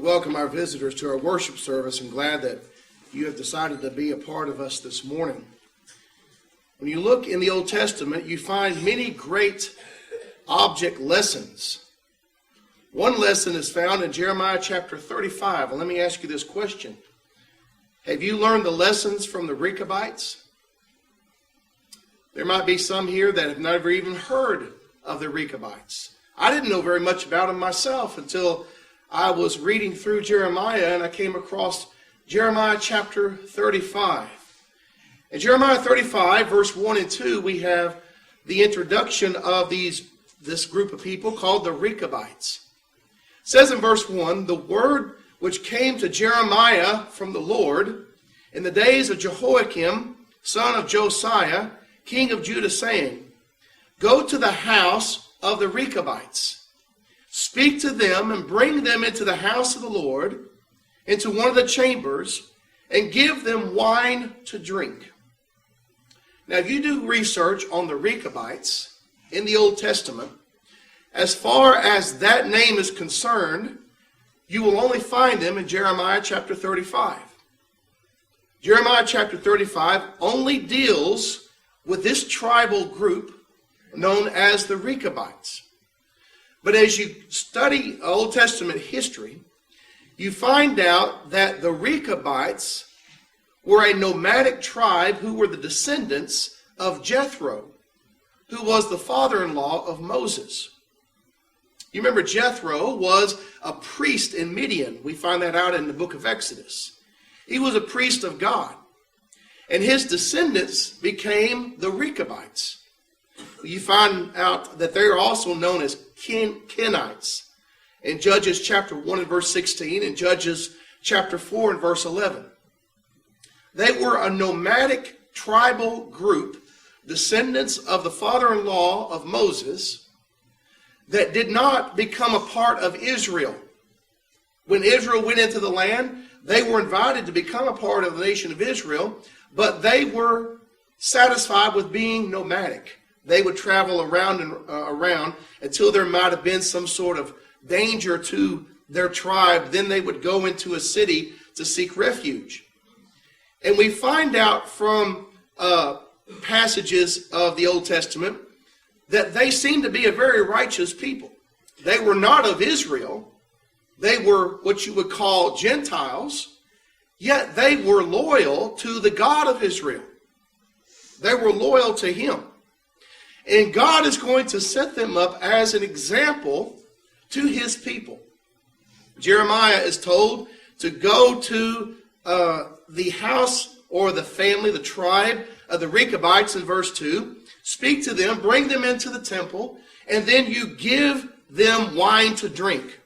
welcome our visitors to our worship service. I'm glad that you have decided to be a part of us this morning. When you look in the Old Testament, you find many great object lessons. One lesson is found in Jeremiah chapter 35. And let me ask you this question. Have you learned the lessons from the Rechabites? There might be some here that have never even heard of the Rechabites. I didn't know very much about them myself until I was reading through Jeremiah and I came across Jeremiah chapter 35. In Jeremiah 35, verse 1 and 2, we have the introduction of this group of people called the Rechabites. It says in verse 1, the word which came to Jeremiah from the Lord in the days of Jehoiakim, son of Josiah, king of Judah, saying, Go to the house of the Rechabites. Speak to them and bring them into the house of the Lord, into one of the chambers, and give them wine to drink. Now, if you do research on the Rechabites in the Old Testament, as far as that name is concerned, you will only find them in Jeremiah chapter 35. Jeremiah chapter 35 only deals with this tribal group known as the Rechabites. But as you study Old Testament history, you find out that the Rechabites were a nomadic tribe who were the descendants of Jethro, who was the father-in-law of Moses. You remember Jethro was a priest in Midian. We find that out in the book of Exodus. He was a priest of God. And his descendants became the Rechabites. You find out that they are also known as Kenites in Judges chapter 1 and verse 16 and Judges chapter 4 and verse 11. They were a nomadic tribal group, descendants of the father-in-law of Moses, that did not become a part of Israel. When Israel went into the land, they were invited to become a part of the nation of Israel, but they were satisfied with being nomadic. They would travel around and around until there might have been some sort of danger to their tribe. Then they would go into a city to seek refuge. And we find out from passages of the Old Testament that they seemed to be a very righteous people. They were not of Israel. They were what you would call Gentiles, yet they were loyal to the God of Israel. They were loyal to him. And God is going to set them up as an example to his people. Jeremiah is told to go to the house or the family, the tribe of the Rechabites in verse 2. Speak to them, bring them into the temple, and then you give them wine to drink.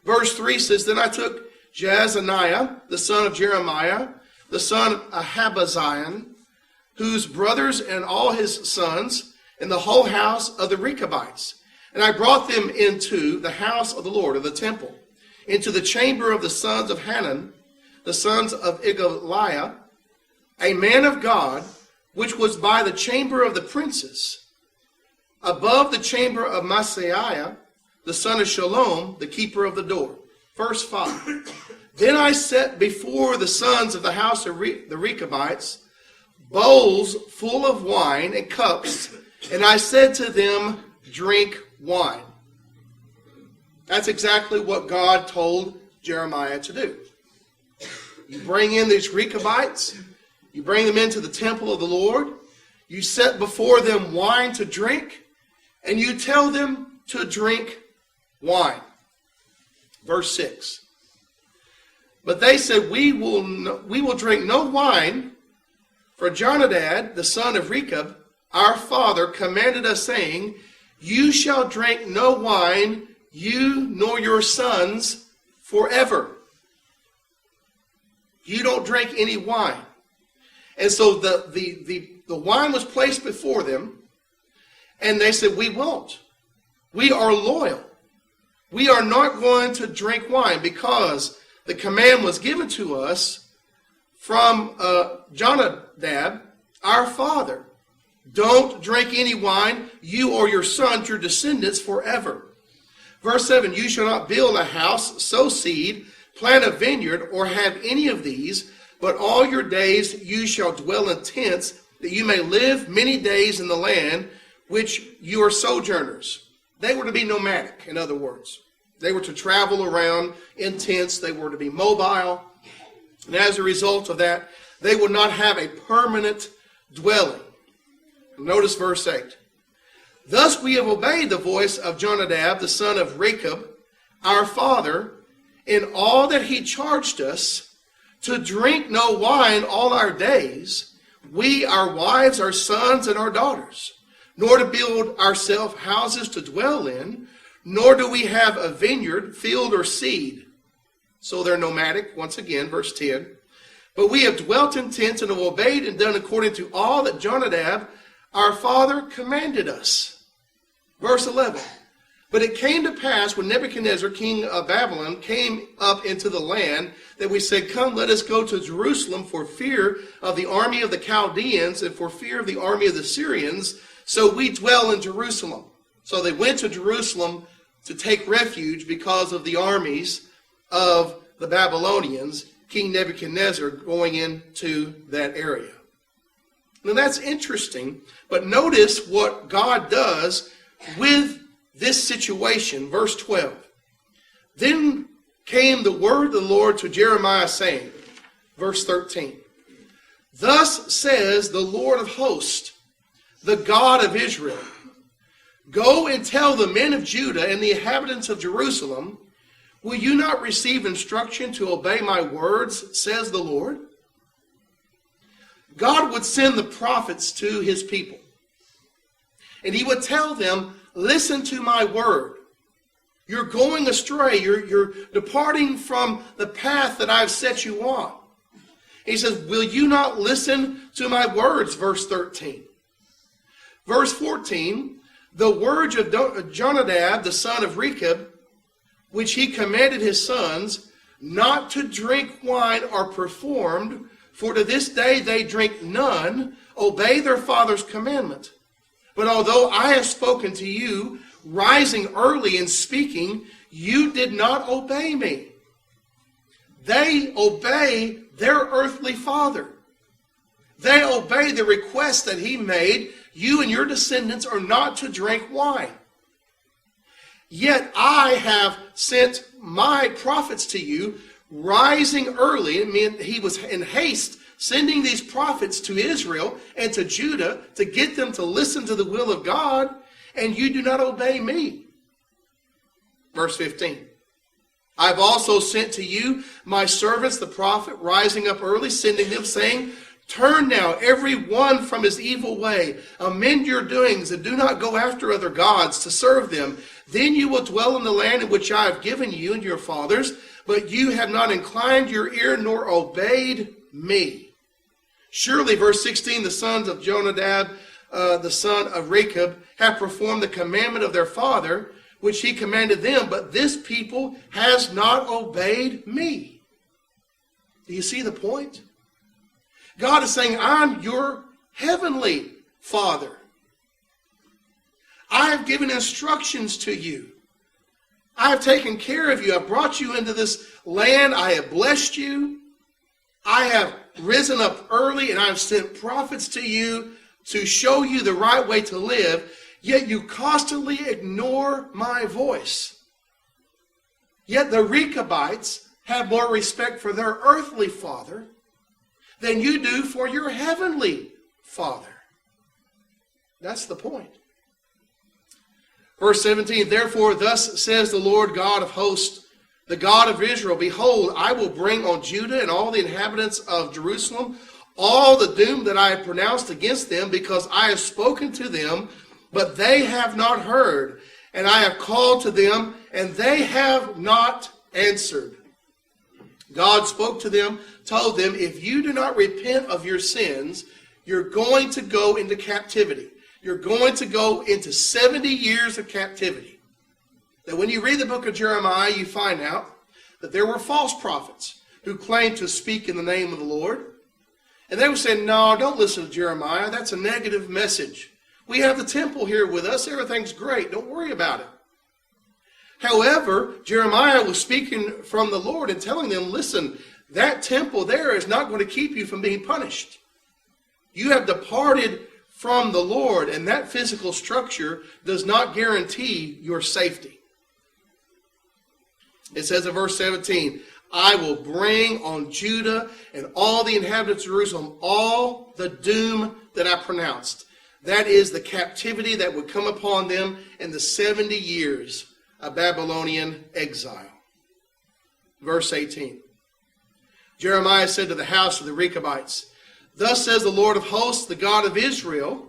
Verse 3 says, Then I took Jaazaniah, the son of Jeremiah, the son of Ahabaziah, whose brothers and all his sons, and the whole house of the Rechabites. And I brought them into the house of the Lord, of the temple, into the chamber of the sons of Hanan, the sons of Igaliah, a man of God, which was by the chamber of the princes, above the chamber of Maaseiah, the son of Shalom, the keeper of the door. Verse 5. Then I set before the sons of the house of the Rechabites bowls full of wine and cups, and I said to them, Drink wine. That's exactly what God told Jeremiah to do. You bring in these Rechabites, you bring them into the temple of the Lord, you set before them wine to drink, and you tell them to drink wine. Verse 6. But they said, we will drink no wine, for Jonadab, the son of Rechab, our father, commanded us, saying, You shall drink no wine, you nor your sons, forever. You don't drink any wine. And so the wine was placed before them, and they said, We won't. We are loyal. We are not going to drink wine, because the command was given to us from Jonadab, our father. Don't drink any wine, you or your sons, your descendants, forever. Verse 7, You shall not build a house, sow seed, plant a vineyard, or have any of these, but all your days you shall dwell in tents, that you may live many days in the land which you are sojourners. They were to be nomadic, in other words. They were to travel around in tents. They were to be mobile. And as a result of that, they would not have a permanent dwelling. Notice verse 8. Thus we have obeyed the voice of Jonadab, the son of Rechab, our father, in all that he charged us, to drink no wine all our days, we, our wives, our sons, and our daughters, nor to build ourselves houses to dwell in, nor do we have a vineyard, field, or seed. So they're nomadic, once again, verse 10. But we have dwelt in tents and have obeyed and done according to all that Jonadab, our father, commanded us. Verse 11. But it came to pass when Nebuchadnezzar, king of Babylon, came up into the land, that we said, come, let us go to Jerusalem for fear of the army of the Chaldeans and for fear of the army of the Syrians. So we dwell in Jerusalem. So they went to Jerusalem to take refuge because of the armies of the Babylonians, King Nebuchadnezzar, going into that area. Now that's interesting, but notice what God does with this situation. Verse 12. Then came the word of the Lord to Jeremiah, saying, verse 13, thus says the Lord of hosts, the God of Israel, go and tell the men of Judah and the inhabitants of Jerusalem, will you not receive instruction to obey my words, says the Lord? God would send the prophets to his people, and he would tell them, listen to my word. You're going astray. You're departing from the path that I've set you on. He says, will you not listen to my words? Verse 13. Verse 14, the words of Jonadab, the son of Rechab, which he commanded his sons not to drink wine, are performed, for to this day they drink none, obey their father's commandment. But although I have spoken to you, rising early and speaking, you did not obey me. They obey their earthly father. They obey the request that he made. You and your descendants are not to drink wine. Yet I have sent my prophets to you, rising early. It meant he was in haste, sending these prophets to Israel and to Judah to get them to listen to the will of God, and you do not obey me. Verse 15. I've also sent to you my servants, the prophet, rising up early, sending them, saying, turn now every one from his evil way, amend your doings, and do not go after other gods to serve them. Then you will dwell in the land in which I have given you and your fathers, but you have not inclined your ear nor obeyed me. Surely, verse 16, the sons of Jonadab, the son of Rechab, have performed the commandment of their father, which he commanded them, but this people has not obeyed me. Do you see the point? God is saying, I'm your heavenly Father. I have given instructions to you. I have taken care of you. I've brought you into this land. I have blessed you. I have risen up early, and I have sent prophets to you to show you the right way to live, yet you constantly ignore my voice. Yet the Rechabites have more respect for their earthly father than you do for your heavenly Father. That's the point. Verse 17, therefore thus says the Lord God of hosts, the God of Israel, behold, I will bring on Judah and all the inhabitants of Jerusalem all the doom that I have pronounced against them, because I have spoken to them, but they have not heard, and I have called to them, and they have not answered. God spoke to them, told them, if you do not repent of your sins, you're going to go into captivity. You're going to go into 70 years of captivity. Now, when you read the book of Jeremiah, you find out that there were false prophets who claimed to speak in the name of the Lord. And they were saying, no, don't listen to Jeremiah. That's a negative message. We have the temple here with us. Everything's great. Don't worry about it. However, Jeremiah was speaking from the Lord and telling them, listen, that temple there is not going to keep you from being punished. You have departed from the Lord, and that physical structure does not guarantee your safety. It says in verse 17, I will bring on Judah and all the inhabitants of Jerusalem all the doom that I pronounced. That is the captivity that would come upon them in the 70 years of Babylonian exile. Verse 18. Jeremiah said to the house of the Rechabites, Thus says the Lord of hosts, the God of Israel,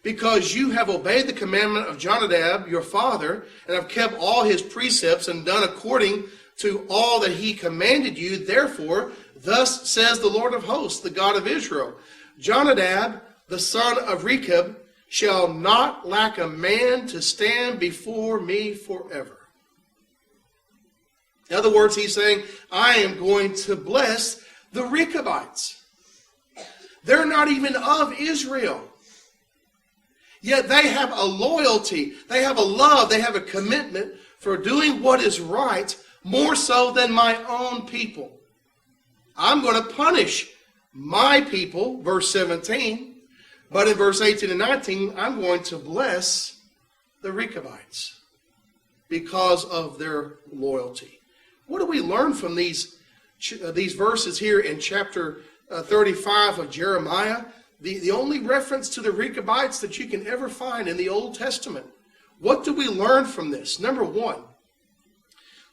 because you have obeyed the commandment of Jonadab, your father, and have kept all his precepts and done according to all that he commanded you, therefore, thus says the Lord of hosts, the God of Israel, Jonadab, the son of Rechab, shall not lack a man to stand before me forever. In other words, he's saying, I am going to bless the Rechabites. They're not even of Israel. Yet they have a loyalty, they have a love, they have a commitment for doing what is right, more so than my own people. I'm going to punish my people, verse 17, but in verse 18 and 19, I'm going to bless the Rechabites because of their loyalty. What do we learn from these verses here in chapter 35 of Jeremiah? The only reference to the Rechabites that you can ever find in the Old Testament. What do we learn from this? Number one,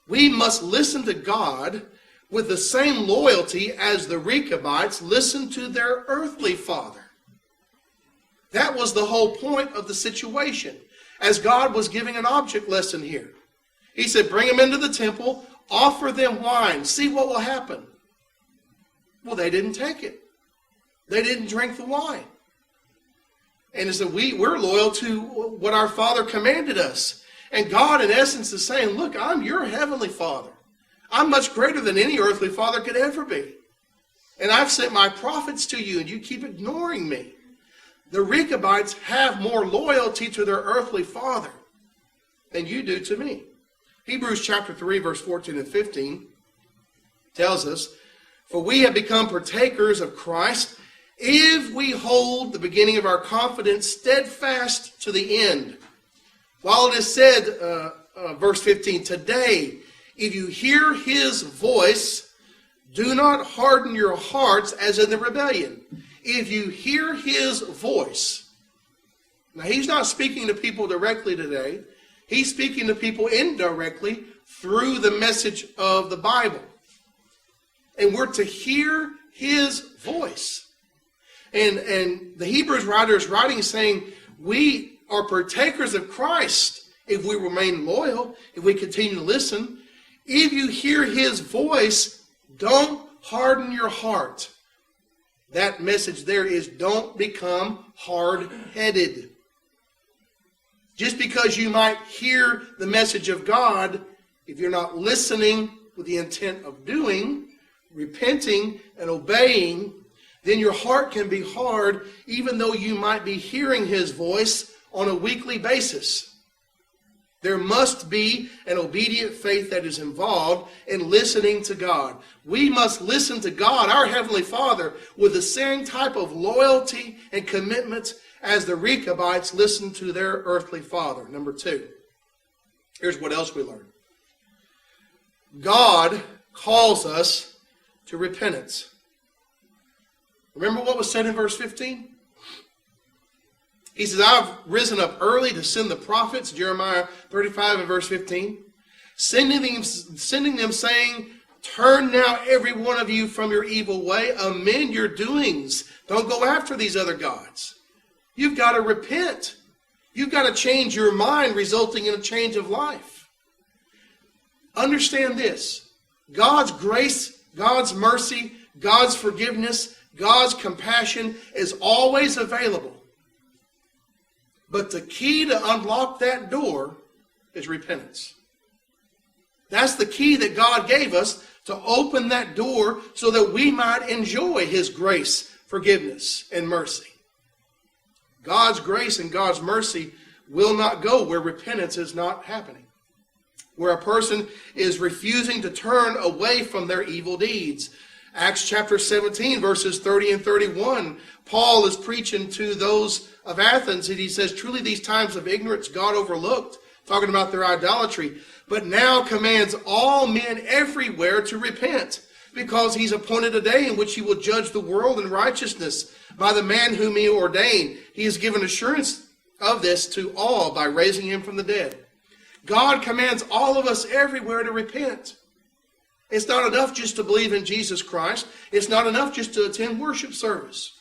we must listen to God with the same loyalty as the Rechabites listened to their earthly father. That was the whole point of the situation, as God was giving an object lesson here. He said, bring them into the temple, offer them wine, see what will happen. Well, they didn't take it. They didn't drink the wine. And so we're loyal to what our Father commanded us. And God, in essence, is saying, look, I'm your heavenly Father. I'm much greater than any earthly father could ever be. And I've sent my prophets to you, and you keep ignoring me. The Rechabites have more loyalty to their earthly father than you do to me. Hebrews chapter 3, verse 14 and 15 tells us, For we have become partakers of Christ, if we hold the beginning of our confidence steadfast to the end. While it is said, verse 15, Today, if you hear his voice, do not harden your hearts as in the rebellion. If you hear his voice. Now, he's not speaking to people directly today. He's speaking to people indirectly through the message of the Bible. And we're to hear his voice. And the Hebrews writer is writing saying, we are partakers of Christ if we remain loyal, if we continue to listen. If you hear his voice, don't harden your heart. That message there is don't become hard-headed. Just because you might hear the message of God, if you're not listening with the intent of doing, repenting and obeying, then your heart can be hard even though you might be hearing his voice on a weekly basis. There must be an obedient faith that is involved in listening to God. We must listen to God, our Heavenly Father, with the same type of loyalty and commitment as the Rechabites listened to their earthly father. Number two, here's what else we learn. God calls us to repentance. Remember what was said in verse 15? He says, I've risen up early to send the prophets, Jeremiah 35 and verse 15, sending them saying, turn now every one of you from your evil way, amend your doings. Don't go after these other gods. You've got to repent. You've got to change your mind, resulting in a change of life. Understand this. God's grace, God's mercy, God's forgiveness, God's compassion is always available. But the key to unlock that door is repentance. That's the key that God gave us to open that door so that we might enjoy his grace, forgiveness, and mercy. God's grace and God's mercy will not go where repentance is not happening. where a person is refusing to turn away from their evil deeds. Acts chapter 17, verses 30 and 31, Paul is preaching to those of Athens, and he says, truly these times of ignorance God overlooked, talking about their idolatry, but now commands all men everywhere to repent, because he's appointed a day in which he will judge the world in righteousness by the man whom he ordained. He has given assurance of this to all by raising him from the dead. God commands all of us everywhere to repent. It's not enough just to believe in Jesus Christ. It's not enough just to attend worship service.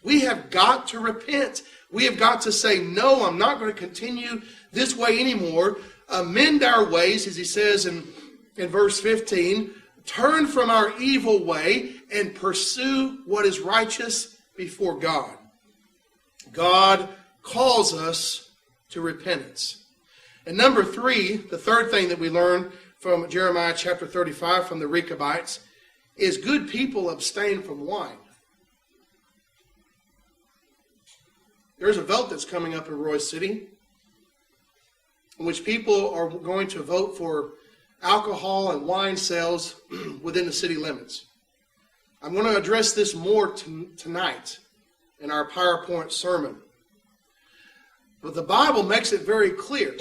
We have got to repent. We have got to say, no, I'm not going to continue this way anymore. Amend our ways, as he says in verse 15. Turn from our evil way and pursue what is righteous before God. God calls us to repentance. And number 3, the third thing that we learn from Jeremiah chapter 35 from the Rechabites is good people abstain from wine. There's a vote that's coming up in Royse City in which people are going to vote for alcohol and wine sales within the city limits. I'm going to address this more tonight in our PowerPoint sermon. But the Bible makes it very clear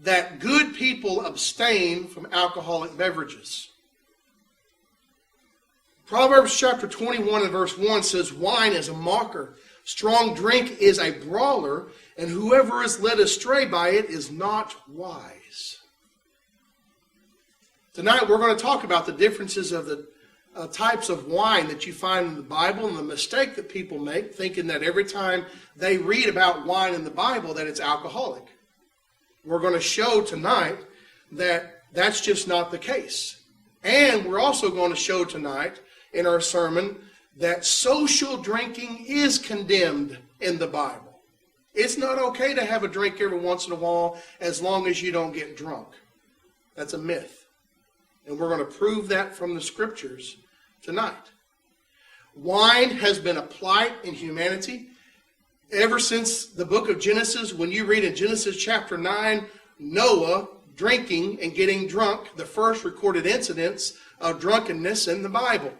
that good people abstain from alcoholic beverages. Proverbs chapter 21 and verse 1 says, wine is a mocker, strong drink is a brawler, and whoever is led astray by it is not wise. Tonight we're going to talk about the differences of the types of wine that you find in the Bible and the mistake that people make, thinking that every time they read about wine in the Bible that it's alcoholic. We're going to show tonight that that's just not the case. And we're also going to show tonight in our sermon that social drinking is condemned in the Bible. It's not okay to have a drink every once in a while as long as you don't get drunk. That's a myth. And we're going to prove that from the scriptures tonight. Wine has been a plight in humanity ever since the book of Genesis. When you read in Genesis chapter 9, Noah drinking and getting drunk, the first recorded incidents of drunkenness in the Bible.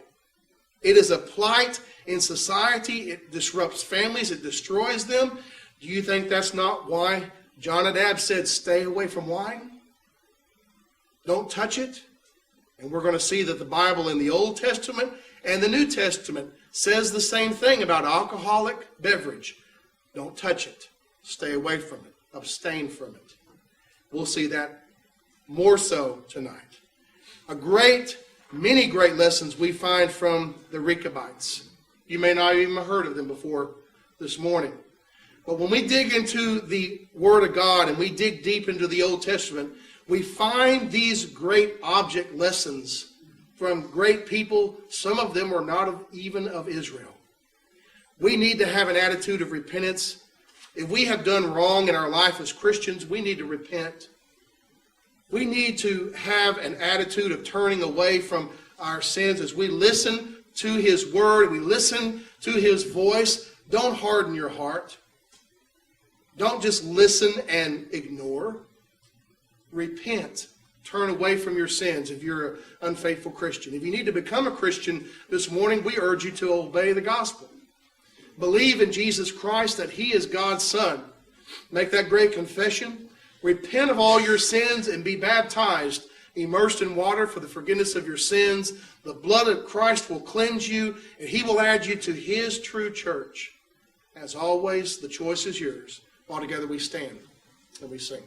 It is a plight in society. It disrupts families. It destroys them. Do you think that's not why Jonadab said, stay away from wine? Don't touch it. And we're going to see that the Bible in the Old Testament and the New Testament says the same thing about alcoholic beverage. Don't touch it. Stay away from it. Abstain from it. We'll see that more so tonight. Many great lessons we find from the Rechabites. You may not even have heard of them before this morning. But when we dig into the Word of God and we dig deep into the Old Testament, we find these great object lessons from great people. Some of them are not even of Israel. We need to have an attitude of repentance. If we have done wrong in our life as Christians, we need to repent. We need to have an attitude of turning away from our sins as we listen to His Word, we listen to His voice. Don't harden your heart. Don't just listen and ignore. Repent. Turn away from your sins if you're an unfaithful Christian. If you need to become a Christian this morning, we urge you to obey the gospel. Believe in Jesus Christ that He is God's Son. Make that great confession. Repent of all your sins and be baptized, immersed in water for the forgiveness of your sins. The blood of Christ will cleanse you, and He will add you to His true church. As always, the choice is yours. All together we stand and we sing.